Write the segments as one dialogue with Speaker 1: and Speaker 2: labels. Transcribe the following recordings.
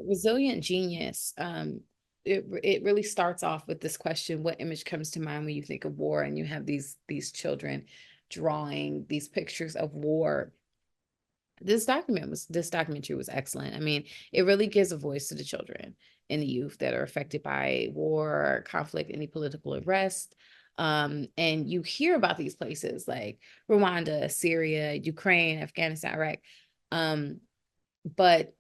Speaker 1: Resilient genius. It really starts off with this question: what image comes to mind when you think of war? And you have these children drawing these pictures of war. This documentary was excellent. I mean, it really gives a voice to the children and the youth that are affected by war, conflict, any political unrest. And you hear about these places like Rwanda, Syria, Ukraine, Afghanistan, Iraq. But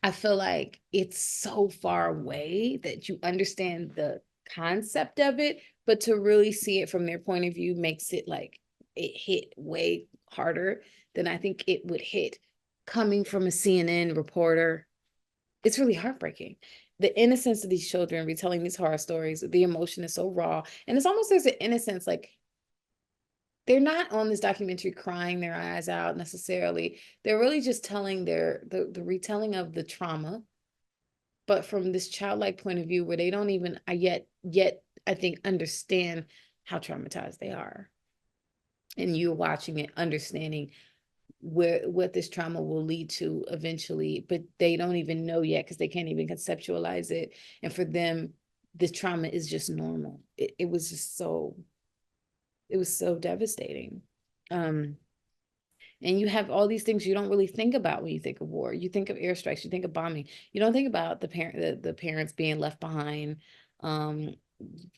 Speaker 1: I feel like it's so far away that you understand the concept of it, but to really see it from their point of view makes it like it hit way harder than I think it would hit coming from a CNN reporter. It's really heartbreaking. The innocence of these children retelling these horror stories, the emotion is so raw. And it's almost there's an innocence, like they're not on this documentary crying their eyes out necessarily. They're really just telling the retelling of the trauma, but from this childlike point of view where they don't even yet I think understand how traumatized they are. And you're watching it, understanding where what this trauma will lead to eventually, but they don't even know yet because they can't even conceptualize it. And for them, this trauma is just normal. It was just so it was so devastating. Um, and you have all these things you don't really think about when you think of war. You think of airstrikes, you think of bombing. You don't think about the parents being left behind, um,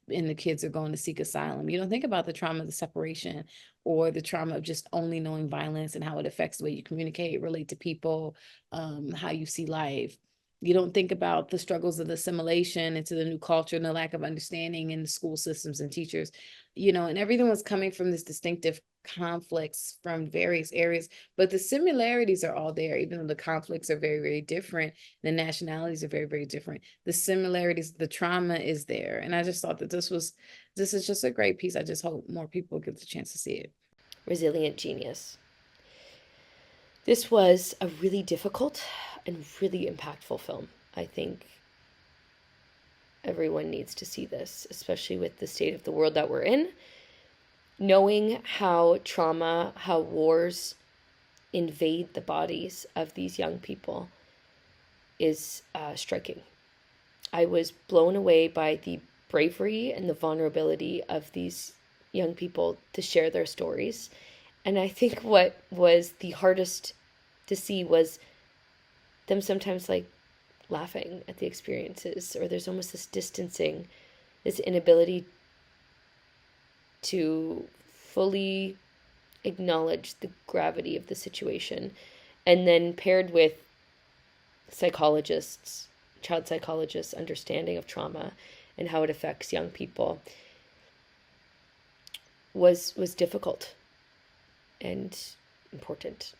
Speaker 1: and the kids are going to seek asylum. You don't think about the trauma of the separation or the trauma of just only knowing violence and how it affects the way you communicate, relate to people, how you see life. You don't think about the struggles of the assimilation into the new culture and the lack of understanding in the school systems and teachers, and everything was coming from this distinctive conflicts from various areas, but the similarities are all there, even though the conflicts are very, very different. The nationalities are very, very different. The similarities, the trauma is there. And I just thought that this is just a great piece. I just hope more people get the chance to see it.
Speaker 2: Resilient Genius. This was a really difficult and really impactful film. I think everyone needs to see this, especially with the state of the world that we're in. Knowing how trauma, how wars invade the bodies of these young people is striking. I was blown away by the bravery and the vulnerability of these young people to share their stories. And I think what was the hardest to see was them sometimes like laughing at the experiences, or there's almost this distancing, this inability to fully acknowledge the gravity of the situation. And then paired with psychologists, child psychologists' understanding of trauma and how it affects young people was difficult and important.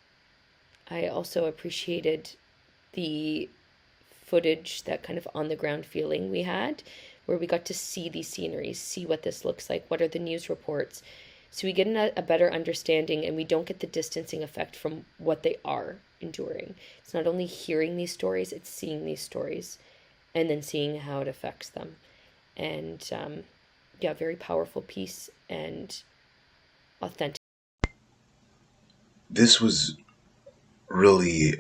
Speaker 2: I also appreciated the footage, that kind of on the ground feeling we had, where we got to see these sceneries, see what this looks like, what are the news reports. So we get a better understanding, and we don't get the distancing effect from what they are enduring. It's not only hearing these stories, it's seeing these stories and then seeing how it affects them. And yeah, very powerful piece and authentic.
Speaker 3: This was really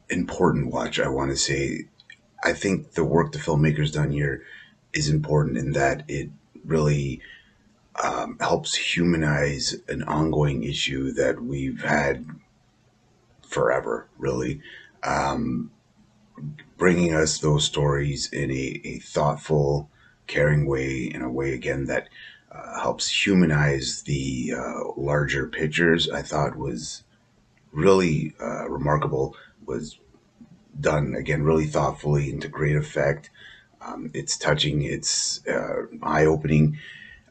Speaker 3: important watch, I want to say. I think the work the filmmaker's done here is important in that it really helps humanize an ongoing issue that we've had forever, really. Um, Bringing us those stories in a thoughtful, caring way, in a way, again, that helps humanize the larger pictures, I thought was really remarkable. Was done again really thoughtfully and to great effect. It's touching, it's eye opening,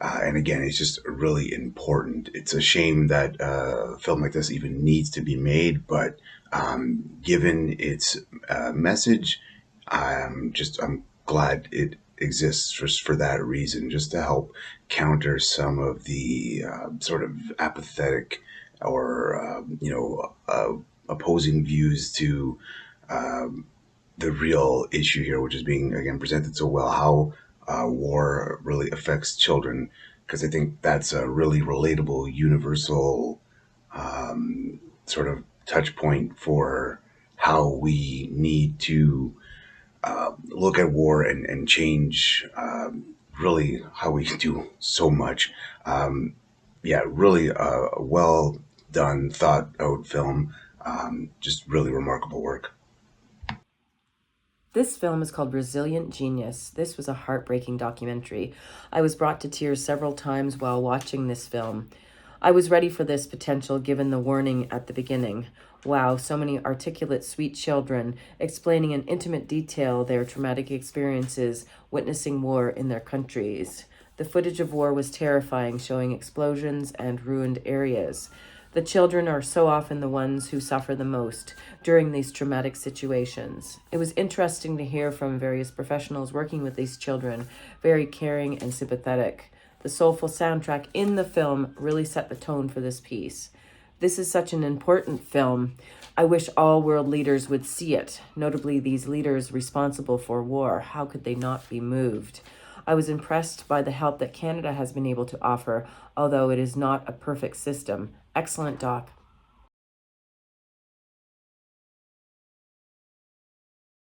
Speaker 3: and again, it's just really important. It's a shame that a film like this even needs to be made, but given its message, I'm glad it exists just for that reason, just to help counter some of the sort of apathetic or opposing views to the real issue here, which is being again presented so well, how war really affects children. Because I think that's a really relatable, universal sort of touch point for how we need to look at war and change really how we do so much. Yeah, really a well done, thought out film. Just really remarkable work.
Speaker 4: This film is called Resilient Genius. This was a heartbreaking documentary. I was brought to tears several times while watching this film. I was ready for this potential given the warning at the beginning. Wow, so many articulate, sweet children explaining in intimate detail their traumatic experiences witnessing war in their countries. The footage of war was terrifying, showing explosions and ruined areas. The children are so often the ones who suffer the most during these traumatic situations. It was interesting to hear from various professionals working with these children, very caring and sympathetic. The soulful soundtrack in the film really set the tone for this piece. This is such an important film. I wish all world leaders would see it, notably these leaders responsible for war. How could they not be moved? I was impressed by the help that Canada has been able to offer, although it is not a perfect system. Excellent doc.